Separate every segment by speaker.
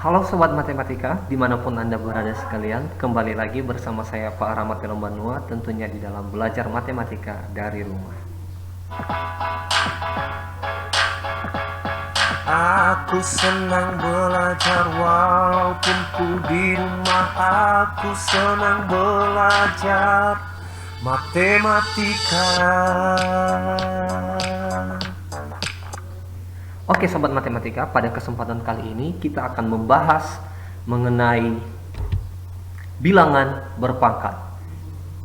Speaker 1: Halo Sobat Matematika, dimanapun Anda berada sekalian, kembali lagi bersama saya Pak Rahmat Banua, tentunya di dalam belajar matematika dari rumah.
Speaker 2: Aku senang belajar walaupun ku di rumah. Aku senang belajar matematika.
Speaker 1: Oke Sobat Matematika, pada kesempatan kali ini kita akan membahas mengenai bilangan berpangkat.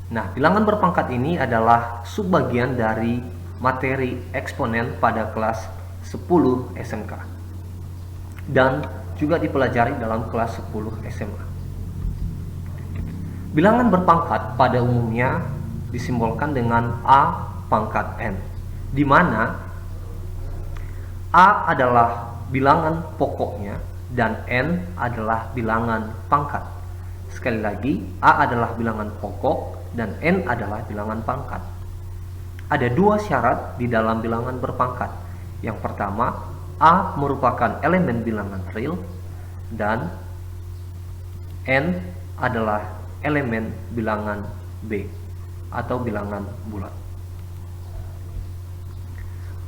Speaker 1: Nah, bilangan berpangkat ini adalah subbagian dari materi eksponen pada kelas 10 SMK dan juga dipelajari dalam kelas 10 SMA. Bilangan berpangkat pada umumnya disimbolkan dengan A pangkat N, di mana A adalah bilangan pokoknya dan N adalah bilangan pangkat. Sekali lagi, A adalah bilangan pokok dan N adalah bilangan pangkat. Ada dua syarat di dalam bilangan berpangkat. Yang pertama, A merupakan elemen bilangan real dan N adalah elemen bilangan B atau bilangan bulat.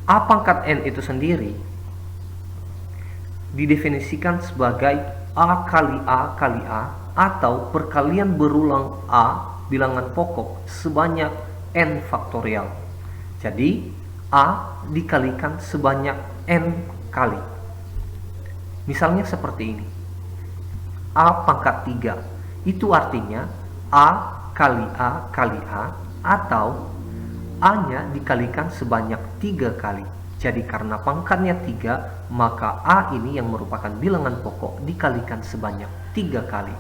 Speaker 1: A pangkat N itu sendiri didefinisikan sebagai A kali A kali A atau perkalian berulang A bilangan pokok sebanyak N faktorial. Jadi A dikalikan sebanyak N kali. Misalnya seperti ini, A pangkat 3, itu artinya A kali A kali A atau A-nya dikalikan sebanyak 3 kali. Jadi karena pangkatnya 3, maka A ini yang merupakan bilangan pokok dikalikan sebanyak 3 kali.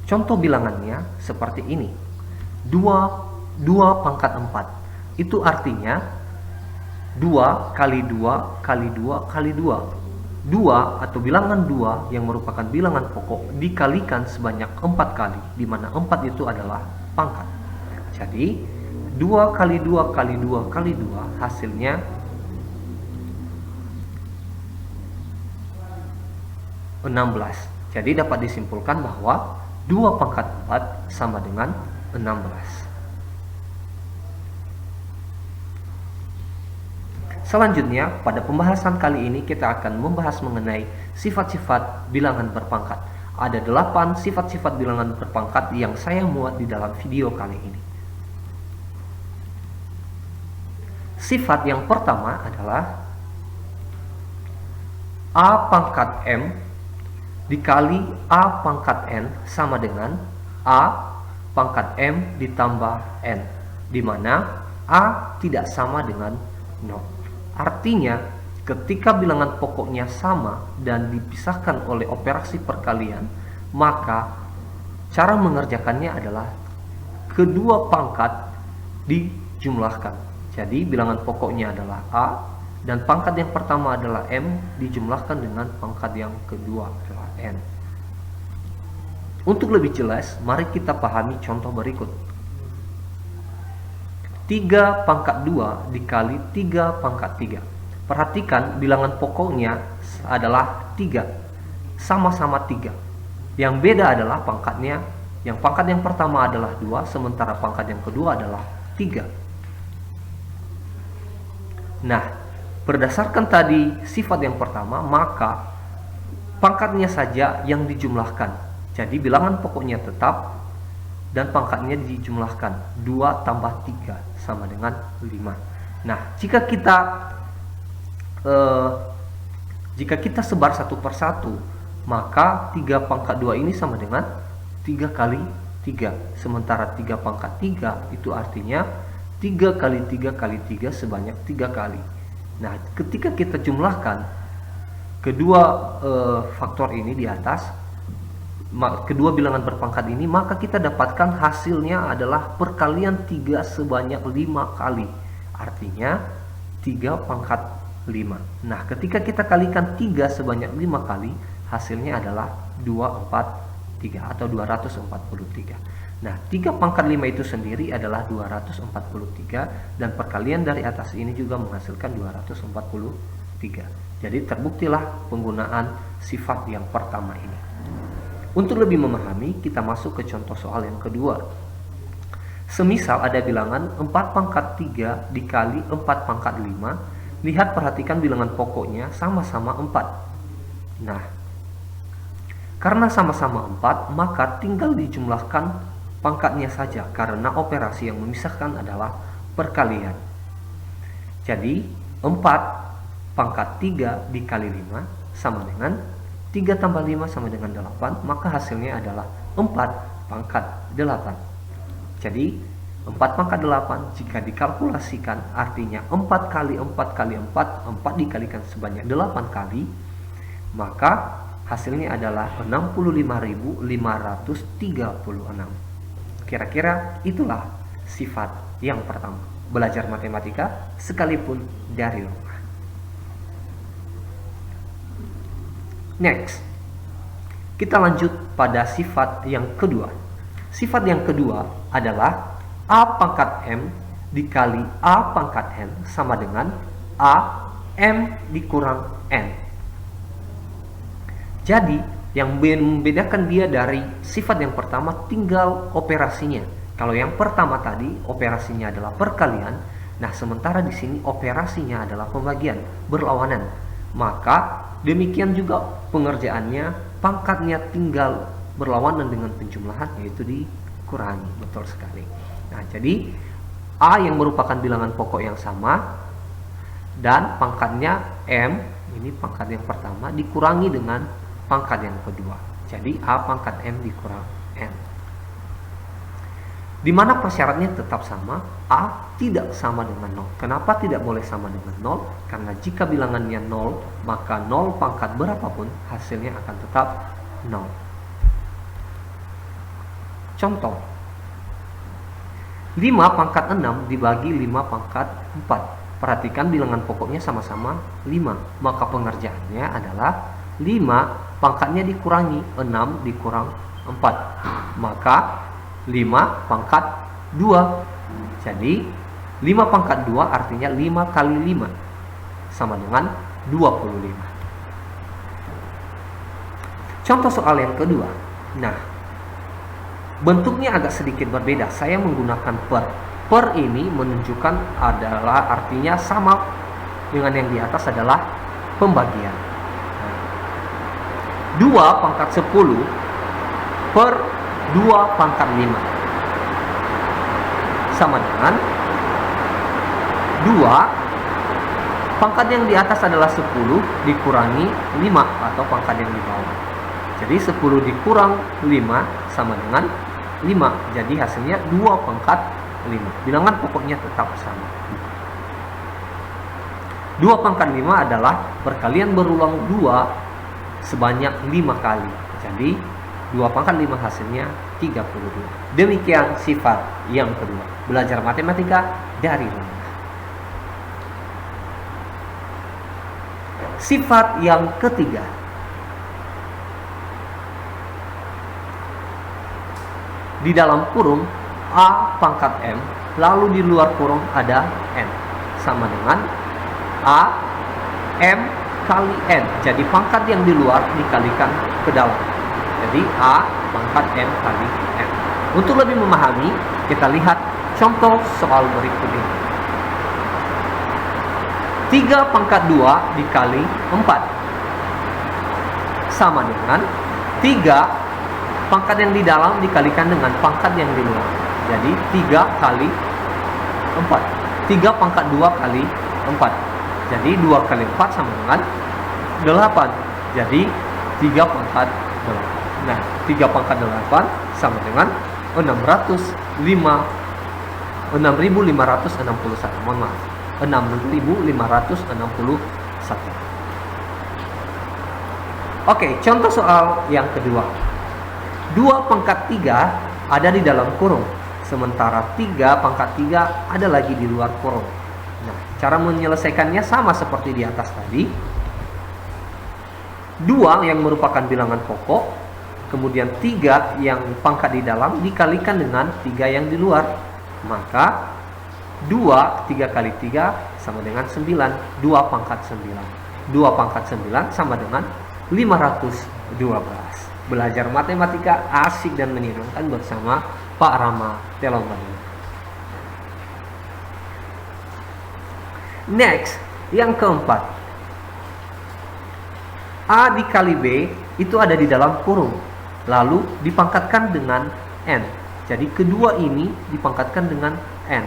Speaker 1: Contoh bilangannya seperti ini. 2 pangkat 4. Itu artinya 2 kali 2 kali 2 kali 2. 2 atau bilangan 2 yang merupakan bilangan pokok dikalikan sebanyak 4 kali, di mana 4 itu adalah pangkat. Jadi 2 kali 2 kali 2 kali 2 hasilnya 16. Jadi dapat disimpulkan bahwa 2 pangkat 4 sama dengan 16. Selanjutnya, pada pembahasan kali ini kita akan membahas mengenai sifat-sifat bilangan berpangkat. Ada 8 sifat-sifat bilangan berpangkat yang saya muat di dalam video kali ini. Sifat yang pertama adalah A pangkat M dikali A pangkat N sama dengan A pangkat M ditambah N, di mana A tidak sama dengan 0. Artinya, ketika bilangan pokoknya sama dan dipisahkan oleh operasi perkalian, maka cara mengerjakannya adalah kedua pangkat dijumlahkan. Jadi bilangan pokoknya adalah A dan pangkat yang pertama adalah M dijumlahkan dengan pangkat yang kedua adalah N. Untuk lebih jelas, mari kita pahami contoh berikut. 3 pangkat 2 dikali 3 pangkat 3. Perhatikan bilangan pokoknya adalah 3. Sama-sama 3. Yang beda adalah pangkatnya. Yang pangkat yang pertama adalah 2, sementara pangkat yang kedua adalah 3. Nah, berdasarkan tadi sifat yang pertama, maka pangkatnya saja yang dijumlahkan. Jadi bilangan pokoknya tetap dan pangkatnya dijumlahkan. 2 tambah 3 sama dengan 5. Nah, jika kita sebar satu persatu, maka 3 pangkat 2 ini sama dengan 3 kali 3. Sementara 3 pangkat 3 itu artinya 3 kali 3 kali 3 sebanyak 3 kali. Nah, ketika kita jumlahkan kedua faktor ini di atas, kedua bilangan berpangkat ini, maka kita dapatkan hasilnya adalah perkalian 3 sebanyak 5 kali. Artinya 3 pangkat 5. Nah, ketika kita kalikan 3 sebanyak 5 kali, hasilnya adalah 243 atau 243. Nah, 3 pangkat 5 itu sendiri adalah 243 dan perkalian dari atas ini juga menghasilkan 243. 3. Jadi terbuktilah penggunaan sifat yang pertama ini. Untuk lebih memahami, kita masuk ke contoh soal yang kedua. Semisal ada bilangan 4 pangkat 3 dikali 4 pangkat 5. Lihat, perhatikan bilangan pokoknya sama-sama 4. Nah, karena sama-sama 4, maka tinggal dijumlahkan pangkatnya saja, karena operasi yang memisahkan adalah perkalian. Jadi 4 pangkat 3 dikali 5 sama dengan 3 tambah 5 sama dengan 8, maka hasilnya adalah 4 pangkat 8. Jadi 4 pangkat 8 jika dikalkulasikan artinya 4 kali 4 kali 4 dikalikan sebanyak 8 kali, maka hasilnya adalah 65.536. Kira-kira itulah sifat yang pertama. Belajar matematika sekalipun dari rumah. Next, kita lanjut pada sifat yang kedua. Sifat yang kedua adalah A pangkat M dikali A pangkat N sama dengan A M dikurang N. Jadi, yang membedakan dia dari sifat yang pertama tinggal operasinya. Kalau yang pertama tadi operasinya adalah perkalian, nah sementara di sini operasinya adalah pembagian, berlawanan. Maka demikian juga pengerjaannya, pangkatnya tinggal berlawanan dengan penjumlahan, yaitu dikurangi. Betul sekali. Nah, jadi A yang merupakan bilangan pokok yang sama dan pangkatnya M, ini pangkat yang pertama, dikurangi dengan pangkat yang kedua. Jadi A pangkat M dikurang N. Di mana persyaratnya tetap sama, A tidak sama dengan 0. Kenapa tidak boleh sama dengan 0? Karena jika bilangannya 0, maka 0 pangkat berapapun hasilnya akan tetap 0. Contoh, 5 pangkat 6 dibagi 5 pangkat 4. Perhatikan bilangan pokoknya sama-sama 5. Maka pengerjaannya adalah 5 pangkatnya dikurangi 6 dikurang 4. Maka 5 pangkat 2. Jadi 5 pangkat 2 artinya 5 kali 5 sama dengan 25. Contoh soal yang kedua. Nah, bentuknya agak sedikit berbeda. Saya menggunakan per. Per ini menunjukkan adalah artinya sama dengan yang di atas adalah pembagian. 2 pangkat 10 per 2 pangkat 5 sama dengan 2 pangkat yang di atas adalah 10 dikurangi 5 atau pangkat yang di bawah. Jadi 10 dikurang 5 sama dengan 5. Jadi hasilnya 2 pangkat 5. Bilangan pokoknya tetap sama. 2 pangkat 5 adalah perkalian berulang 2 sebanyak 5 kali. Jadi 2 pangkat 5 hasilnya 32. Demikian sifat yang kedua. Belajar matematika dari rumah. Sifat yang ketiga. Di dalam kurung A pangkat M, lalu di luar kurung ada N. Sama dengan A M kali N. Jadi pangkat yang di luar dikalikan ke dalam. Jadi A pangkat M kali N. Untuk lebih memahami, kita lihat contoh soal berikut ini. 3 pangkat 2 dikali 4 sama dengan 3 pangkat yang di dalam dikalikan dengan pangkat yang di luar. Jadi 3 kali 4. 3 pangkat 2 kali 4. Jadi 2 kali 4 sama dengan 8. Jadi 3 pangkat 8. Nah, 3 pangkat 8 sama dengan 6.561. Mohon maaf. 6.561. Oke, contoh soal yang kedua. 2 pangkat 3 ada di dalam kurung, sementara 3 pangkat 3 ada lagi di luar kurung. Nah, cara menyelesaikannya sama seperti di atas tadi. 2 yang merupakan bilangan pokok, kemudian 3 yang pangkat di dalam dikalikan dengan 3 yang di luar. Maka 3 kali 3 sama dengan 9. 2 pangkat 9. 2 pangkat 9 sama dengan 512. Belajar matematika asik dan menyenangkan bersama Pak Rama Telomani. Next, yang keempat, A dikali B itu ada di dalam kurung, lalu dipangkatkan dengan N. Jadi kedua ini dipangkatkan dengan N.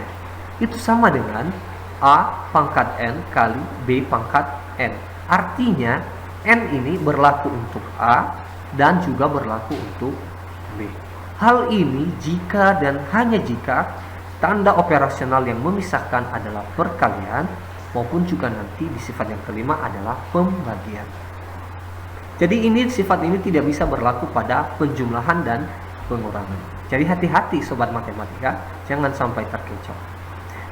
Speaker 1: Itu sama dengan A pangkat N kali B pangkat N. Artinya N ini berlaku untuk A dan juga berlaku untuk B. Hal ini jika dan hanya jika tanda operasional yang memisahkan adalah perkalian maupun juga nanti di sifat yang kelima adalah pembagian. Jadi ini sifat ini tidak bisa berlaku pada penjumlahan dan pengurangan. Jadi hati-hati sobat matematika, jangan sampai terkecoh.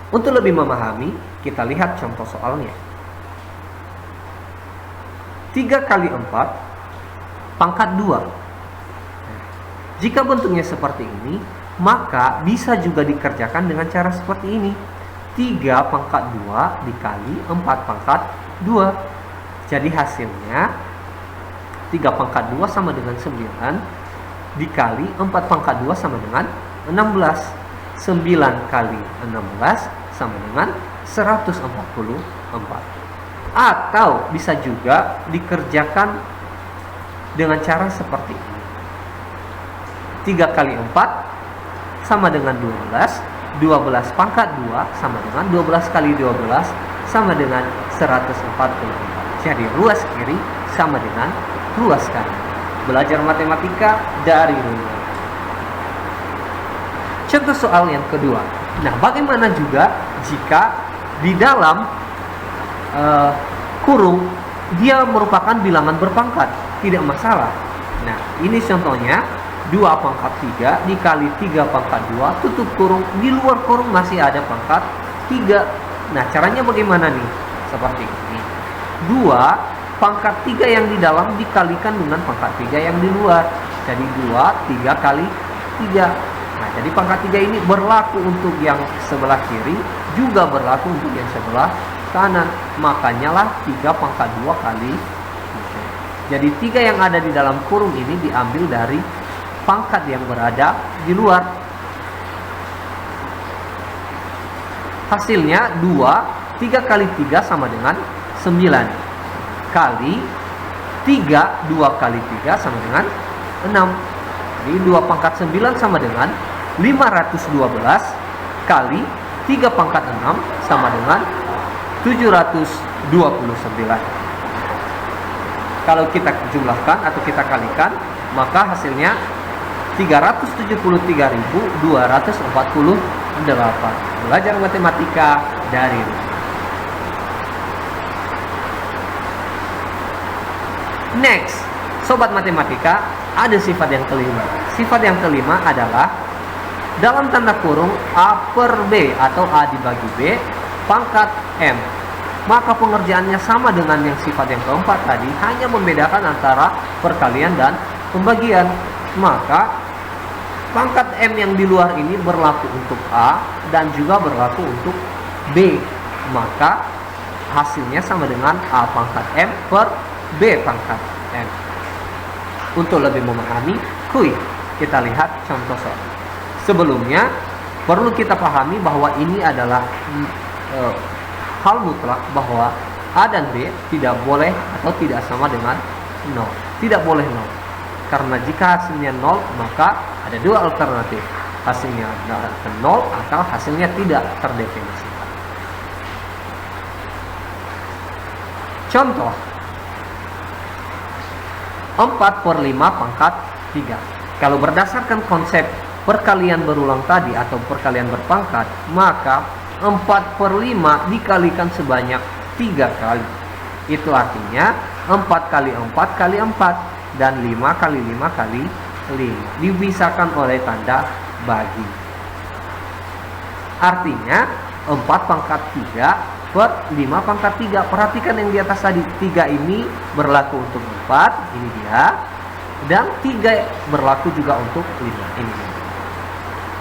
Speaker 1: Untuk lebih memahami, kita lihat contoh soalnya. 3 kali 4 pangkat 2. Jika bentuknya seperti ini, maka bisa juga dikerjakan dengan cara seperti ini. 3 pangkat 2 dikali 4 pangkat 2. Jadi hasilnya 3 pangkat 2 sama dengan 9 dikali 4 pangkat 2 sama dengan 16. 9 kali 16 sama dengan 144. Atau bisa juga dikerjakan dengan cara seperti ini. 3 kali 4 sama dengan 12. 12 pangkat 2 sama dengan 12 kali 12 sama dengan 144. Jadi ruas kiri sama dengan ruas kanan. Belajar matematika dari rumah. Contoh soal yang kedua. Nah, bagaimana juga jika di dalam kurung dia merupakan bilangan berpangkat? Tidak masalah. Nah, ini contohnya 2 pangkat 3 dikali 3 pangkat 2 tutup kurung. Di luar kurung masih ada pangkat 3. Nah, caranya bagaimana nih? Seperti ini. 2 pangkat 3 yang di dalam dikalikan dengan pangkat 3 yang di luar. Jadi 3 kali 3. Nah, jadi pangkat 3 ini berlaku untuk yang sebelah kiri, juga berlaku untuk yang sebelah kanan. Makanya lah 3 pangkat 2 kali 3. Jadi 3 yang ada di dalam kurung ini diambil dari pangkat yang berada di luar. Hasilnya 3 kali 3 sama dengan 9. Kali 3, 2 kali 3 sama dengan 6. Jadi 2 pangkat 9 sama dengan 512 kali 3 pangkat 6 sama dengan 729. Kalau kita jumlahkan atau kita kalikan, maka hasilnya 373.248. Belajar matematika dari rumah. Next, sobat matematika, ada sifat yang kelima. Sifat yang kelima adalah dalam tanda kurung A per B atau A dibagi B pangkat M. Maka pengerjaannya sama dengan yang sifat yang keempat tadi, hanya membedakan antara perkalian dan pembagian. Maka pangkat M yang di luar ini berlaku untuk A dan juga berlaku untuk B. Maka hasilnya sama dengan A pangkat M per B pangkat M. Untuk lebih memahami, kita lihat contoh soal. Sebelumnya perlu kita pahami bahwa ini adalah hal mutlak bahwa A dan B tidak boleh atau tidak sama dengan 0. Tidak boleh 0. Karena jika hasilnya 0, maka ada dua alternatif. Hasilnya 0 atau hasilnya tidak terdefinisikan. Contoh 4 per 5 pangkat 3. Kalau berdasarkan konsep perkalian berulang tadi atau perkalian berpangkat, maka 4 per 5 dikalikan sebanyak 3 kali. Itu artinya 4 kali 4 kali 4 dan 5 kali 5 kali 5 dipisahkan oleh tanda bagi. Artinya 4 pangkat 3 per 5 pangkat 3. Perhatikan yang di atas tadi, 3 ini berlaku untuk 4, ini dia, dan 3 berlaku juga untuk 5, ini dia.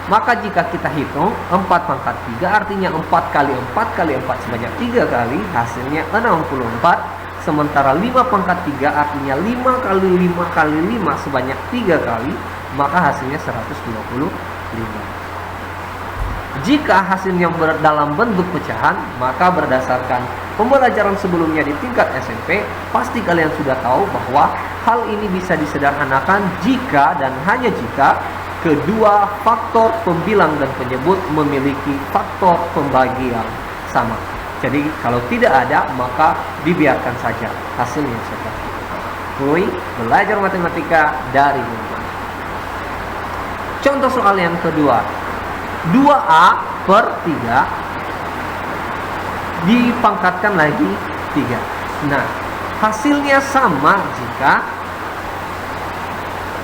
Speaker 1: Maka jika kita hitung 4 pangkat 3 artinya 4 kali 4 kali 4 sebanyak 3 kali, hasilnya 64 sementara 5 pangkat 3 artinya 5 kali 5 kali 5 sebanyak 3 kali, maka hasilnya 125. Jika hasilnya dalam bentuk pecahan, maka berdasarkan pembelajaran sebelumnya di tingkat SMP, pasti kalian sudah tahu bahwa hal ini bisa disederhanakan jika dan hanya jika kedua faktor pembilang dan penyebut memiliki faktor pembagi yang sama. Jadi kalau tidak ada, maka dibiarkan saja hasilnya seperti itu. Kui belajar matematika dari rumah. Contoh soal yang kedua, 2A per 3 dipangkatkan lagi 3. Nah, hasilnya sama jika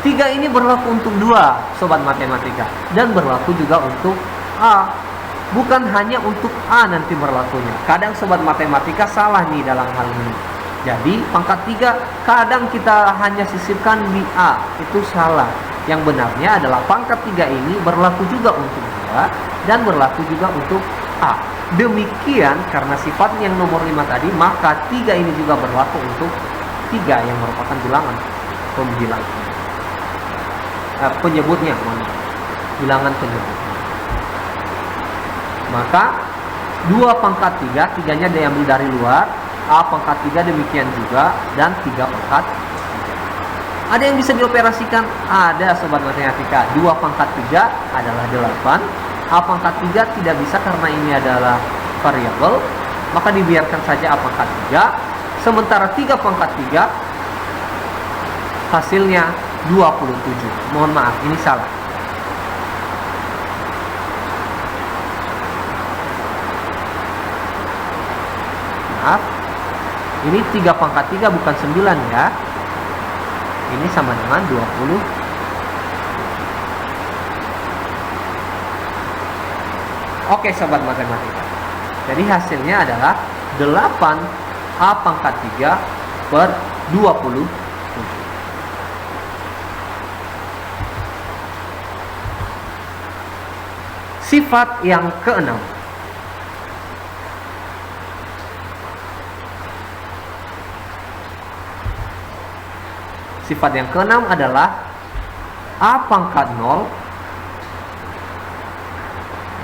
Speaker 1: 3 ini berlaku untuk 2, sobat matematika, dan berlaku juga untuk A. Bukan hanya untuk A nanti berlakunya. Kadang sobat matematika salah nih dalam hal ini. Jadi pangkat 3 kadang kita hanya sisipkan di A, itu salah. Yang benarnya adalah pangkat 3 ini berlaku juga untuk 2 dan berlaku juga untuk A. Demikian karena sifatnya yang nomor 5 tadi, maka 3 ini juga berlaku untuk 3 yang merupakan bilangan pembilang. Penyebutnya, bilangan penyebut. Maka 2 pangkat 3, 3-nya diambil dari luar, A pangkat 3 demikian juga, dan 3 pangkat 3. Ada yang bisa dioperasikan? Ada, sobat matematika. 2 pangkat 3 adalah 8, A pangkat 3 tidak bisa karena ini adalah variabel, maka dibiarkan saja A pangkat 3. Sementara 3 pangkat 3 hasilnya 27. Mohon maaf, ini salah. Maaf, ini 3 pangkat 3 bukan 9 ya. Ini sama dengan 20. Oke, sobat matematika. Jadi hasilnya adalah 8 A pangkat 3 per 27. Sifat yang keenam. Sifat yang keenam adalah A pangkat 0.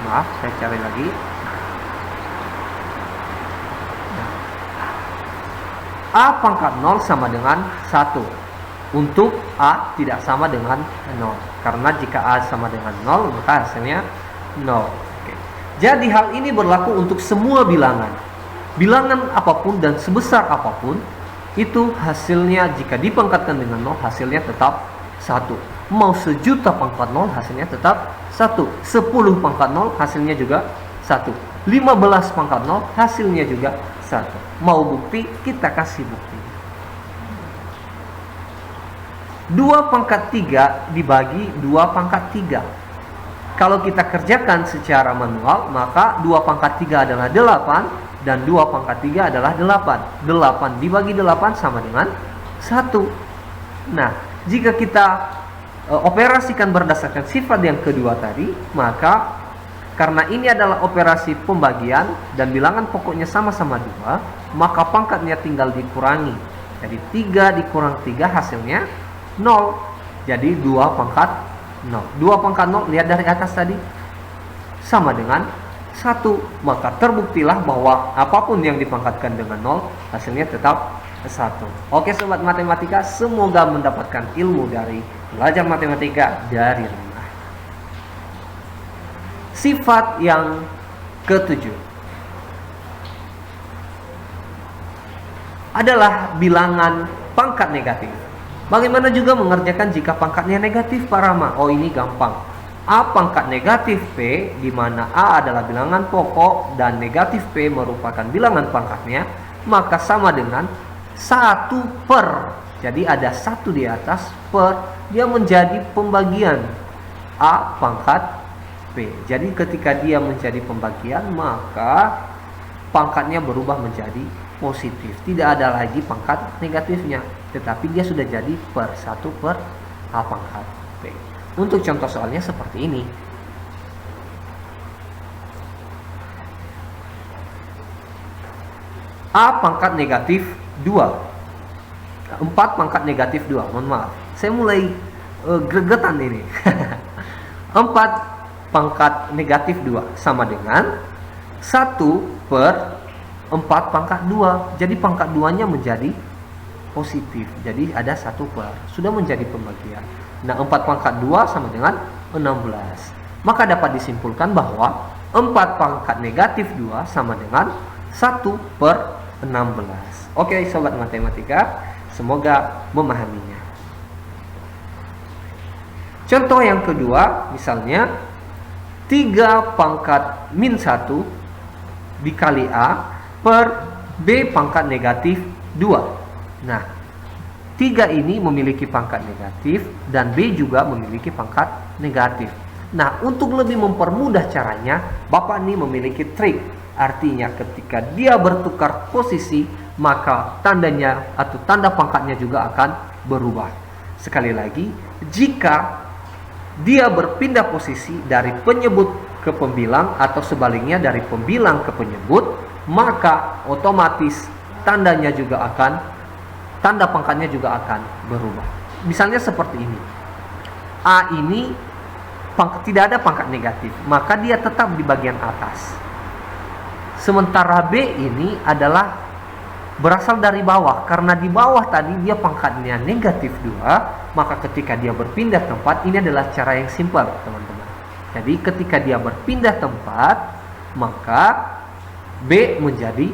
Speaker 1: Maaf, saya cari lagi. A pangkat 0 sama dengan 1. Untuk A tidak sama dengan 0. Karena jika A sama dengan 0, maka hasilnya 0. Oke. Jadi hal ini berlaku untuk semua bilangan. Bilangan apapun dan sebesar apapun, itu hasilnya jika dipangkatkan dengan 0, hasilnya tetap 1. Mau 1.000.000 pangkat 0, hasilnya tetap 1. 10 pangkat 0, hasilnya juga 1. 15 pangkat 0, hasilnya juga 1. Mau bukti, kita kasih bukti. 2 pangkat 3 dibagi 2 pangkat 3. Kalau kita kerjakan secara manual, maka 2 pangkat 3 adalah 8. Dan 2 pangkat 3 adalah 8. 8 dibagi 8 sama dengan 1. Nah, jika kita operasikan berdasarkan sifat yang kedua tadi, maka karena ini adalah operasi pembagian dan bilangan pokoknya sama-sama 2, maka pangkatnya tinggal dikurangi. Jadi 3 dikurang 3 hasilnya 0. Jadi 2 pangkat 0. 2 pangkat 0, lihat dari atas tadi, sama dengan 1. Maka terbuktilah bahwa apapun yang dipangkatkan dengan 0, hasilnya tetap 1. Oke sobat matematika, semoga mendapatkan ilmu dari belajar matematika dari rumah. Sifat yang ketujuh adalah bilangan pangkat negatif. Bagaimana juga mengerjakan jika pangkatnya negatif, Pak Rama? Oh, ini gampang. A pangkat negatif P, di mana A adalah bilangan pokok dan negatif P merupakan bilangan pangkatnya, maka sama dengan 1 per. Jadi ada 1 di atas per, dia menjadi pembagian A pangkat P. Jadi ketika dia menjadi pembagian, maka pangkatnya berubah menjadi positif. Tidak ada lagi pangkat negatifnya, tetapi dia sudah jadi per 1 per A pangkat P. Untuk contoh soalnya seperti ini. A pangkat negatif 2. 4 pangkat negatif 2. Mohon maaf, saya mulai gregetan ini. 4 pangkat negatif 2 sama dengan 1 per 4 pangkat 2. Jadi pangkat 2-nya menjadi positif. Jadi ada 1 per. Sudah menjadi pembagian. Nah, 4 pangkat 2 sama dengan 16. Maka dapat disimpulkan bahwa 4 pangkat negatif 2 sama dengan 1 per 16. Oke, sobat matematika, semoga memahaminya. Contoh yang kedua, misalnya 3 pangkat min 1 dikali A per B pangkat negatif 2. Nah, 3 ini memiliki pangkat negatif dan B juga memiliki pangkat negatif. Nah, untuk lebih mempermudah caranya, Bapak ini memiliki trik. Artinya ketika dia bertukar posisi, maka tandanya atau tanda pangkatnya juga akan berubah. Sekali lagi, jika dia berpindah posisi dari penyebut ke pembilang atau sebaliknya dari pembilang ke penyebut, maka otomatis tanda pangkatnya juga akan berubah. Misalnya seperti ini. A ini tidak ada pangkat negatif, maka dia tetap di bagian atas. Sementara B ini adalah berasal dari bawah. Karena di bawah tadi dia pangkatnya negatif 2, maka ketika dia berpindah tempat, ini adalah cara yang simpel, teman-teman. Jadi ketika dia berpindah tempat, maka B menjadi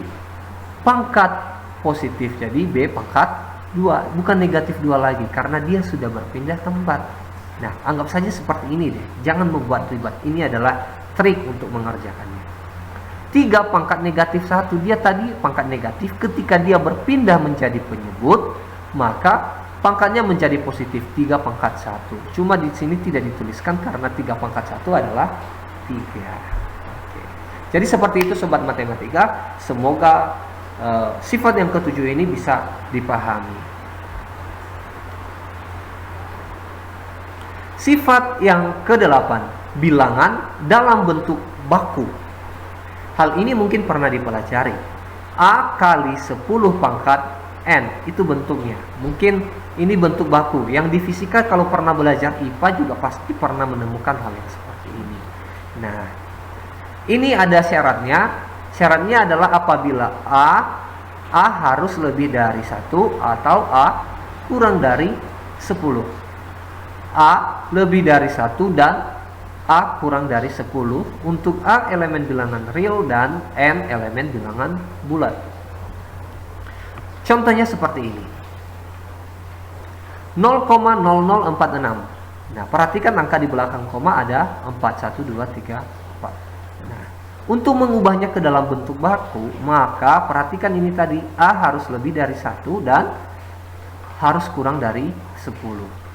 Speaker 1: pangkat positif. Jadi B pangkat 2, bukan negatif 2 lagi, karena dia sudah berpindah tempat. Nah, anggap saja seperti ini deh. Jangan membuat ribet. Ini adalah trik untuk mengerjakannya. 3 pangkat negatif 1, dia tadi pangkat negatif. Ketika dia berpindah menjadi penyebut, maka pangkatnya menjadi positif, 3 pangkat 1. Cuma di sini tidak dituliskan karena 3 pangkat 1 adalah 3. Oke. Jadi seperti itu sobat matematika. Semoga sifat yang ke-7 ini bisa dipahami. Sifat yang ke-8, bilangan dalam bentuk baku. Hal ini mungkin pernah dipelajari. A kali 10 pangkat N, itu bentuknya. Mungkin ini bentuk baku. Yang di fisika kalau pernah belajar IPA juga pasti pernah menemukan hal yang seperti ini. Nah, ini ada syaratnya. Syaratnya adalah apabila A harus lebih dari 1 atau A kurang dari 10. A lebih dari 1 dan A kurang dari 10. Untuk A elemen bilangan real dan N elemen bilangan bulat. Contohnya seperti ini. 0,0046. Nah, perhatikan angka di belakang koma ada 4, 1, 2, 3, 4. Nah, untuk mengubahnya ke dalam bentuk baku, maka perhatikan ini tadi, A harus lebih dari 1 dan harus kurang dari 10.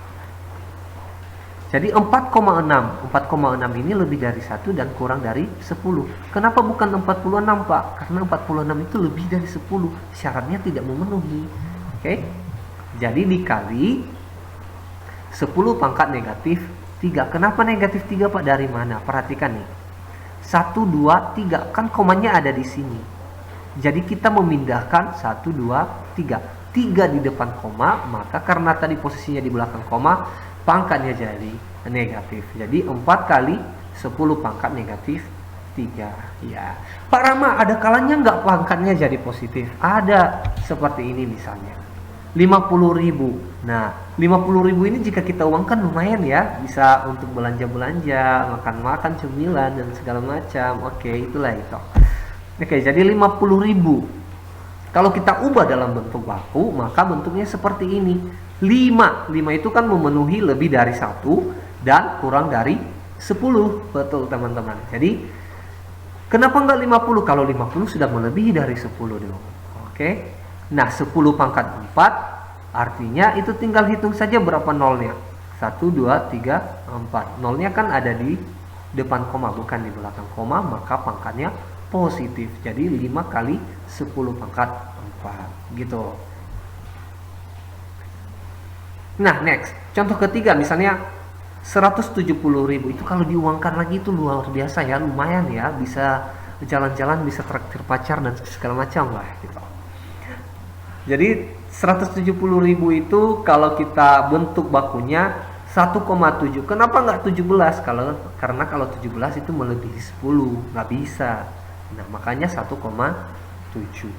Speaker 1: Jadi 4,6 ini lebih dari 1 dan kurang dari 10. Kenapa bukan 46, Pak? Karena 46 itu lebih dari 10. Syaratnya tidak memenuhi. Oke? Jadi dikali 10 pangkat negatif 3. Kenapa negatif 3, Pak? Dari mana? Perhatikan nih. 1, 2, 3. Kan komanya ada di sini. Jadi kita memindahkan 1, 2, 3. 3 di depan koma, maka karena tadi posisinya di belakang koma, pangkatnya jadi negatif. Jadi 4 kali 10 pangkat negatif 3. Ya, Pak Rama, ada kalanya nggak pangkatnya jadi positif? Ada, seperti ini misalnya 50.000. Nah, 50.000 ini jika kita uangkan lumayan ya, bisa untuk belanja-belanja, makan-makan, cemilan dan segala macam. Oke, itulah itu. Oke, jadi 50.000. Kalau kita ubah dalam bentuk baku, maka bentuknya seperti ini. 5 itu kan memenuhi lebih dari 1 dan kurang dari 10. Betul teman-teman. Jadi kenapa enggak 50? Kalau 50 sudah melebihi dari 10 dong. Oke. Nah, 10 pangkat 4 artinya itu tinggal hitung saja berapa nolnya. 1, 2, 3, 4. Nolnya kan ada di depan koma, bukan di belakang koma, maka pangkatnya positif. Jadi 5 kali 10 pangkat 4 gitu. Nah, next. Contoh ketiga, misalnya 170.000. Itu kalau diuangkan lagi itu luar biasa ya, lumayan ya. Bisa jalan-jalan, bisa traktir pacar dan segala macam lah gitu. Jadi 170.000 itu kalau kita bentuk bakunya 1,7. Kenapa nggak 17? Karena kalau 17 itu melebihi 10, nggak bisa. Nah, makanya 1,7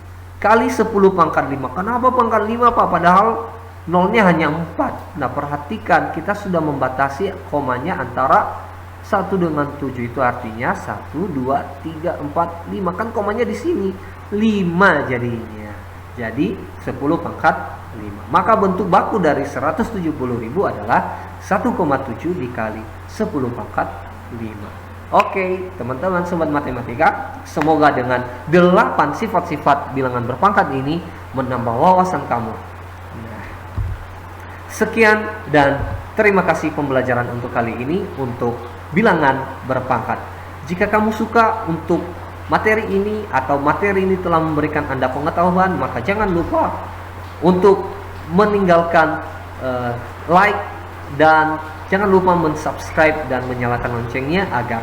Speaker 1: kali 10 pangkat 5. Kenapa pangkat 5, Pak? Padahal nolnya hanya 4. Nah, perhatikan kita sudah membatasi komanya antara 1 dengan 7, itu artinya 1, 2, 3, 4, 5. Kan komanya di sini 5 jadinya. Jadi 10 pangkat 5. Maka bentuk baku dari 170.000 adalah 1,7 dikali 10 pangkat 5. Oke, teman-teman sobat matematika, semoga dengan 8 sifat-sifat bilangan berpangkat ini menambah wawasan kamu. Nah, sekian dan terima kasih pembelajaran untuk kali ini untuk bilangan berpangkat. Jika kamu suka untuk materi ini atau materi ini telah memberikan Anda pengetahuan, maka jangan lupa untuk meninggalkan like dan jangan lupa mensubscribe dan menyalakan loncengnya agar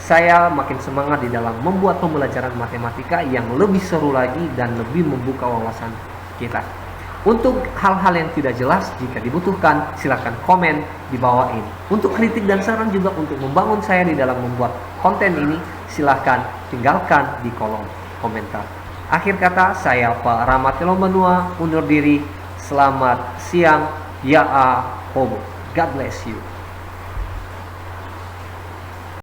Speaker 1: saya makin semangat di dalam membuat pembelajaran matematika yang lebih seru lagi dan lebih membuka wawasan kita. Untuk hal-hal yang tidak jelas, jika dibutuhkan, silakan komen di bawah ini. Untuk kritik dan saran juga untuk membangun saya di dalam membuat konten ini, silakan tinggalkan di kolom komentar. Akhir kata, saya Pak Rahmat Lombanua undur diri. Selamat siang, ya hobo. God bless you.